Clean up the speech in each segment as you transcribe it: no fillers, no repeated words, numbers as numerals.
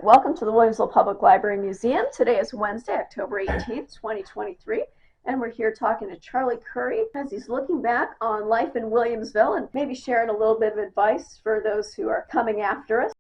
Welcome to the Williamsville Public Library Museum. Today is Wednesday, October 18th, 2023, and we're here talking to Charlie Curry as he's looking back on life in Williamsville and maybe sharing a little bit of advice for those who are coming after us.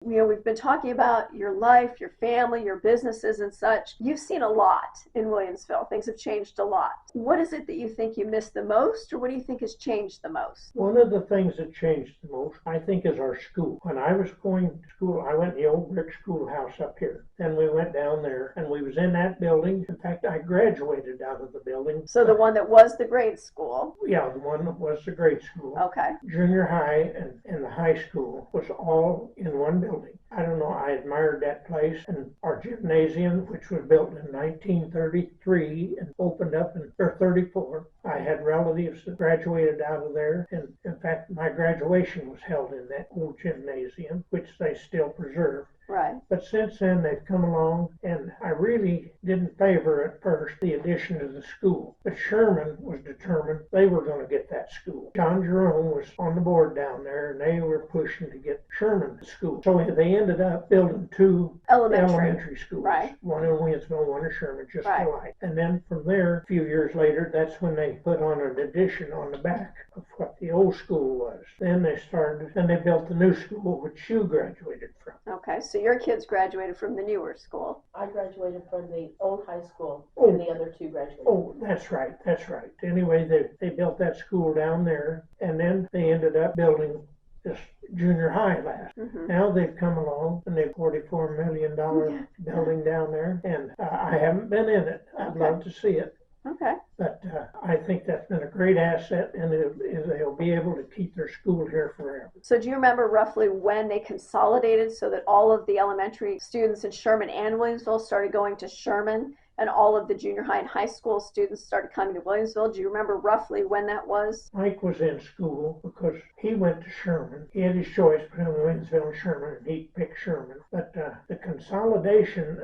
We've been talking about your life, your family, your businesses and such. You've seen a lot in Williamsville. Things have changed a lot. What is it that you think you missed the most, or what do you think has changed the most? One of the things that changed the most, I think, is our school. When I was going to school, I went in the old brick schoolhouse up here. Then we went down there, and we was in that building. In fact, I graduated out of the building. So the one that was the grade school? Yeah, the one that was the grade school. Okay. Junior high and the high school was all in one building. I don't know, I admired that place, and our gymnasium, which was built in 1933 and opened up in 34. I had relatives that graduated out of there, and in fact, my graduation was held in that old gymnasium, which they still preserved. Right. But since then, they've come along, and I really didn't favor at first the addition to the school. But Sherman was determined they were going to get that school. John Jerome was on the board down there, and they were pushing to get Sherman to school. So they ended up building two elementary schools. Right. One in Williamsville, one in Sherman, just alike. And then from there, a few years later, that's when they put on an addition on the back of what the old school was. Then they built the new school, which you graduated from. Okay, so your kids graduated from the newer school. I graduated from the old high school, and the other two graduated. Oh, that's right. Anyway, they built that school down there, and then they ended up building this junior high last. Mm-hmm. Now they've come along, and they've $44 million building down there, and I haven't been in it. I'd love to see it. Okay. But I think that's been a great asset, and they'll be able to keep their school here forever. So do you remember roughly when they consolidated so that all of the elementary students in Sherman and Williamsville started going to Sherman, and all of the junior high and high school students started coming to Williamsville? Do you remember roughly when that was? Mike was in school because he went to Sherman. He had his choice between Williamsville and Sherman, and he picked Sherman. But the consolidation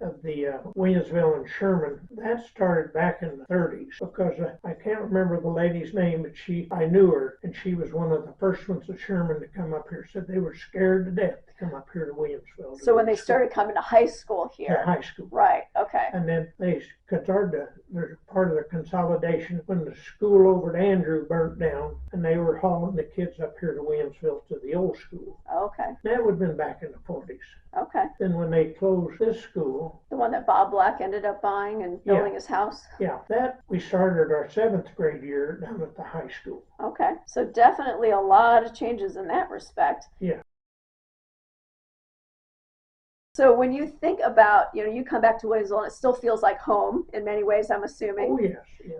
of the Williamsville and Sherman, that started back in the 30s, because I can't remember the lady's name, but I knew her, and she was one of the first ones at Sherman to come up here. Said they were scared to death to come up here to Williamsville. So when they started coming to high school here? Yeah, high school. Right, okay. And then they started there's part of the consolidation when the school over at Andrew burnt down, and they were hauling the kids up here to Williamsville to the old school. Okay. That would have been back in the 40s. Okay. Then when they closed this school, the one that Bob Black ended up buying and building his house? Yeah, that we started our 7th grade year down at the high school. Okay. So definitely a lot of changes in that respect. Yeah. So when you think about, you come back to Williamsville and it still feels like home in many ways, I'm assuming. Oh, yes.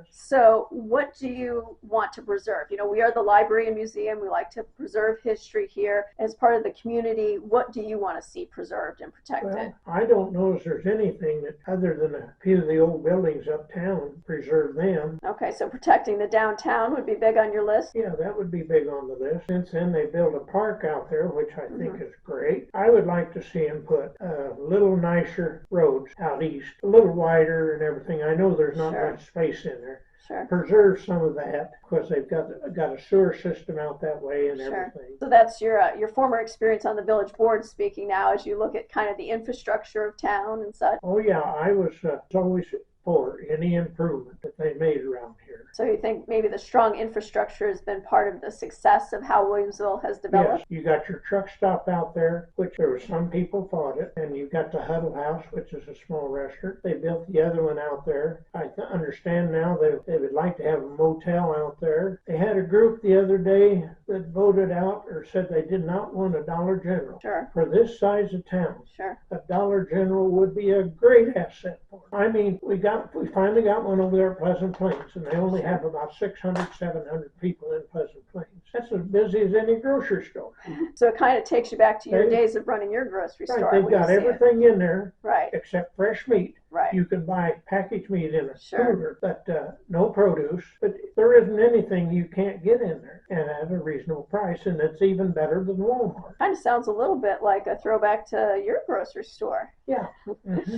So what do you want to preserve? We are the library and museum. We like to preserve history here. As part of the community, what do you want to see preserved and protected? Well, I don't know if there's anything that, other than a few of the old buildings uptown, preserve them. Okay, so protecting the downtown would be big on your list? Yeah, that would be big on the list. Since then, they built a park out there, which I think is great. I would like to see them put little nicer roads out east, a little wider and everything. I know there's not much space in there. Sure. Preserve some of that, because they've got a sewer system out that way and everything. So that's your former experience on the village board speaking now as you look at kind of the infrastructure of town and such. Oh yeah, I was always for any improvement that they made around here. So you think maybe the strong infrastructure has been part of the success of how Williamsville has developed? Yes, you got your truck stop out there, which there were some people fought it, and you got the Huddle House, which is a small restaurant. They built the other one out there. I understand now they would like to have a motel out there. They had a group the other day that voted out or said they did not want a Dollar General. Sure. For this size of town. Sure. A Dollar General would be a great asset for them. I mean, we finally got one over there at Pleasant Plains, and they only have about 600, 700 people in Pleasant Plains. That's as busy as any grocery store. So it kind of takes you back to your days of running your grocery store. They've got everything in there, right, except fresh meat. Right. You can buy packaged meat in a cooler, but no produce. But there isn't anything you can't get in there, and at a reasonable price, and it's even better than Walmart. Kind of sounds a little bit like a throwback to your grocery store. Yeah. Mm-hmm.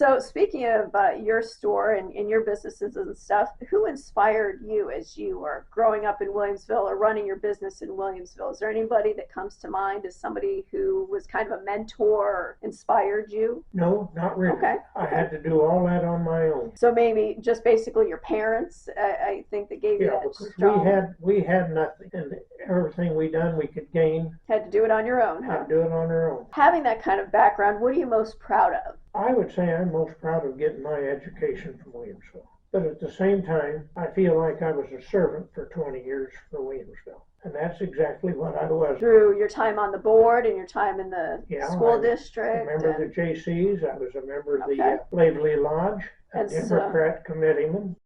So speaking of your store and your businesses and stuff, who inspired you as you were growing up in Williamsville or running your business in Williamsville? Is there anybody that comes to mind as somebody who was kind of a mentor or inspired you? No, not really. Okay. I had to do all that on my own. So maybe just basically your parents, I think, that gave you Yeah, that because strong. we had nothing, and everything we done we could gain. Had to do it on your own, Had huh? to do it on our own. Having that kind of background, what are you most proud of? I would say I'm most proud of getting my education from Williamsville. But at the same time, I feel like I was a servant for 20 years for Williamsville. And that's exactly what I was. Through your time on the board and your time in the Yeah, school I was a district. member of And, the JCs. I was a member of okay. the Waverly Lodge, a And so- Democrat committeeman.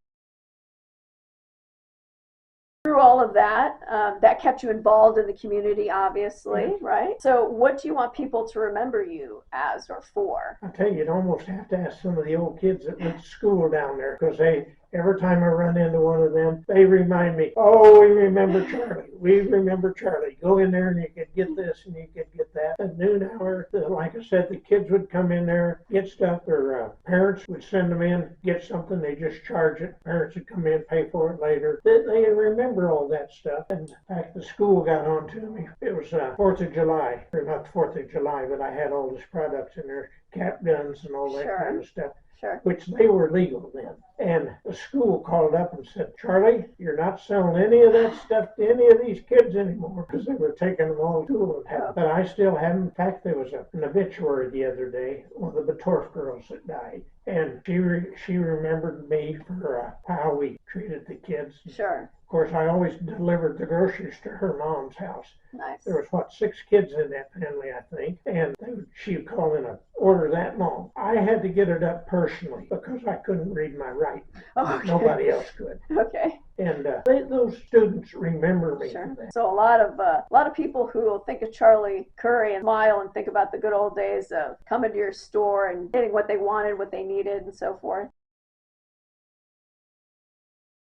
through all of that, that kept you involved in the community, obviously, Yes. right? So what do you want people to remember you as or for? I tell you, you'd almost have to ask some of the old kids that went to school down there, because every time I run into one of them, they remind me, oh, we remember Charlie. We remember Charlie. Go in there and you could get this and you could get that. At noon hour, like I said, the kids would come in there, get stuff. Their parents would send them in, get something. They just charge it. Parents would come in, pay for it later. They remember all that stuff. And in fact, the school got on to me. It was 4th of July, or not the 4th of July, but I had all these products in there, cap guns and all that Sure. kind of stuff. Sure. Which they were legal then. And the school called up and said, Charlie, you're not selling any of that stuff to any of these kids anymore, because they were taking them all to school. But I still haven't. In fact, there was an obituary the other day, one of the Batorf girls that died. And she remembered me for how we treated the kids. Sure. Of course, I always delivered the groceries to her mom's house. Nice. There was, 6 kids in that family, I think, and she would call in an order that long. I had to get it up personally because I couldn't read my writing. Okay. Nobody else could. Okay. And those students remember me Sure. for that. So a lot of people who will think of Charlie Curry and smile and think about the good old days of coming to your store and getting what they wanted, what they needed, and so forth.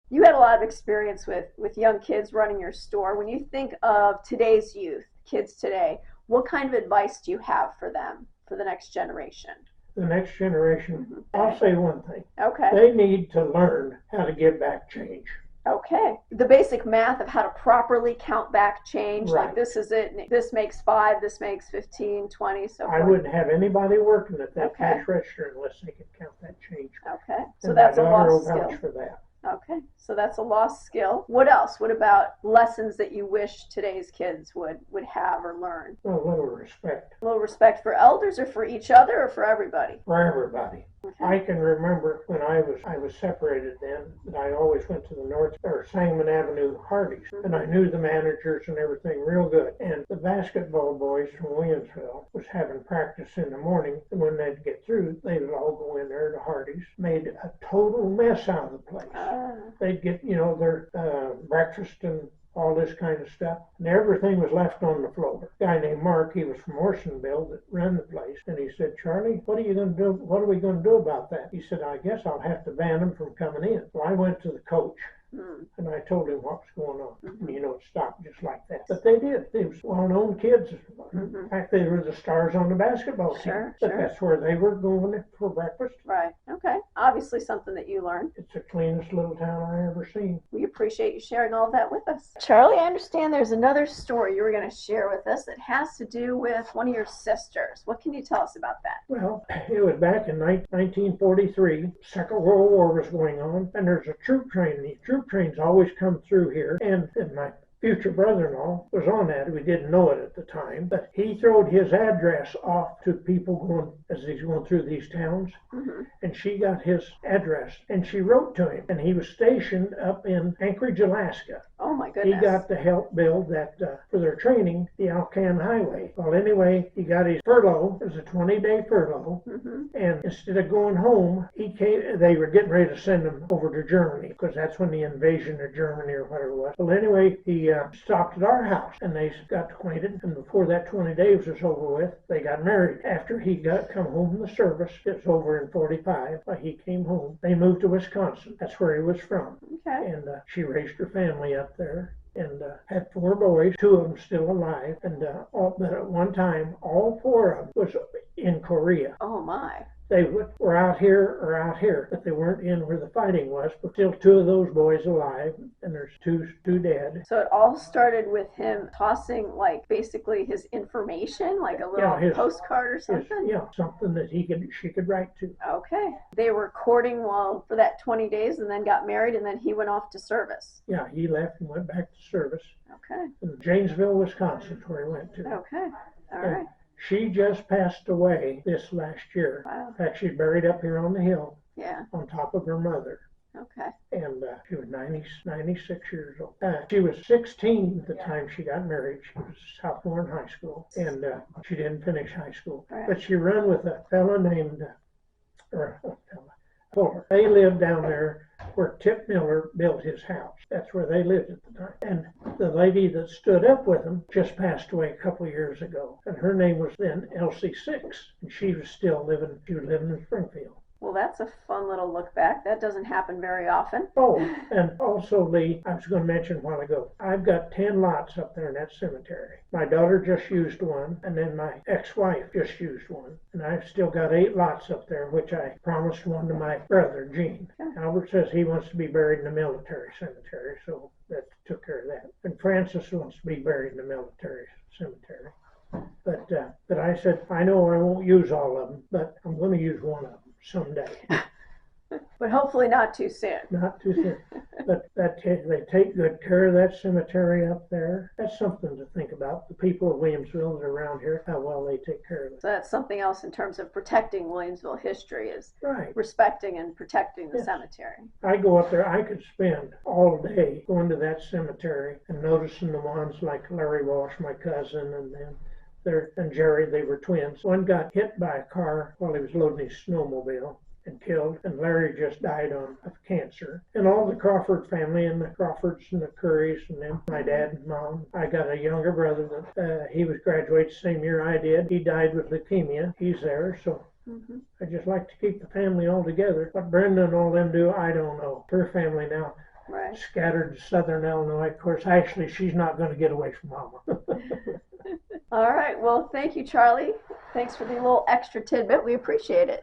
You had a lot of experience with young kids running your store. When you think of today's youth, kids today, what kind of advice do you have for them, for the next generation? The next generation, I'll say one thing. Okay. They need to learn how to give back change. Okay. The basic math of how to properly count back change, Right. like this is it, this makes 5, this makes 15, 20, so I forth. wouldn't have anybody working at that Okay. cash register unless they could count that change. Okay. So And that's a my daughter lost will vouch skill. for that. Okay, so that's a lost skill. What else? What about lessons that you wish today's kids would have or learn? A little respect A little respect for elders, or for each other, or for everybody? for everybody. Okay. I can remember when I was separated then, that I always went to the North or Sangamon Avenue Hardee's, and I knew the managers and everything real good. And the basketball boys from Williamsville was having practice in the morning, and when they'd get through, they would all go in there to Hardee's, made a total mess out of the place. They'd get, their breakfast and all this kind of stuff, and everything was left on the floor. A guy named Mark, he was from Orson,ville that ran the place, and he said, Charlie, what are we going to do about that? He said, I guess I'll have to ban them from coming in. So I went to the coach, and I told him what was going on. And, it stopped just like that. But they did. They was well-known kids. In fact, they were the stars on the basketball team. Sure, But sure. that's where they were going for breakfast. Right. Okay. Obviously something that you learned. It's the cleanest little town I ever seen. We appreciate you sharing all of that with us. Charlie, I understand there's another story you were going to share with us that has to do with one of your sisters. What can you tell us about that? Well, it was back in 1943. Second World War was going on, and there's a troop train. The troop trains always come through here, and my future brother-in-law was on that. We didn't know it at the time, but he throwed his address off to people going as he's going through these towns, and she got his address, and she wrote to him, and he was stationed up in Anchorage, Alaska. Oh my He goodness. got to help build that, for their training, the Alcan Highway. Well, anyway, he got his furlough. It was a 20-day furlough. And instead of going home, they were getting ready to send him over to Germany, because that's when the invasion of Germany or whatever it was. Well, anyway, he stopped at our house, and they got acquainted. And before that 20 days was over with, they got married. After he come home from the service, it was over in 45. He came home. They moved to Wisconsin. That's where he was from. Okay. And she raised her family up there, and had 4 boys, 2 of them still alive. And but at one time, all 4 of them was in Korea. Oh my. They were out here or out here, but they weren't in where the fighting was. But still, two of those boys alive, and there's two dead. So it all started with him tossing, like, basically his information, like a little postcard or something? Something that she could write to. Okay. They were courting for that 20 days and then got married, and then he went off to service. Yeah, he left and went back to service. Okay. In Janesville, Wisconsin, is where he went to. Okay. All right. She just passed away this last year. Wow. In fact, she's buried up here on the hill. Yeah. On top of her mother. Okay. And she was 96 years old. She was 16 at the time she got married. She was a sophomore in high school, and she didn't finish high school. Right. But she ran with a fella named, Fuller. They lived down there where Tip Miller built his house. That's where they lived at the time. And the lady that stood up with him just passed away a couple of years ago. And her name was then Elsie Six. And she was living in Springfield. Well, that's a fun little look back. That doesn't happen very often. Oh, and also, Lee, I was going to mention a while ago, I've got 10 lots up there in that cemetery. My daughter just used one, and then my ex-wife just used one. And I've still got 8 lots up there, which I promised one to my brother, Gene. Okay. Albert says he wants to be buried in the military cemetery, so that took care of that. And Francis wants to be buried in the military cemetery. But I said, I know I won't use all of them, but I'm going to use one of them someday. But hopefully not too soon. Not too soon. But they take good care of that cemetery up there. That's something to think about. The people of Williamsville that are around here, how well they take care of it. So that's something else in terms of protecting Williamsville history, is right. Respecting and protecting the cemetery. I go up there, I could spend all day going to that cemetery and noticing the ones like Larry Walsh, my cousin, and then and Jerry, they were twins. One got hit by a car while he was loading his snowmobile and killed, and Larry just died of cancer. And all the Crawford family, and the Crawfords and the Currys and them, my dad and mom. I got a younger brother that he was graduated the same year I did. He died with leukemia. He's there, so I just like to keep the family all together. What Brenda and all them do, I don't know. Her family now scattered to southern Illinois. Of course, actually, she's not going to get away from Mama. All right. Well, thank you, Charlie. Thanks for the little extra tidbit. We appreciate it.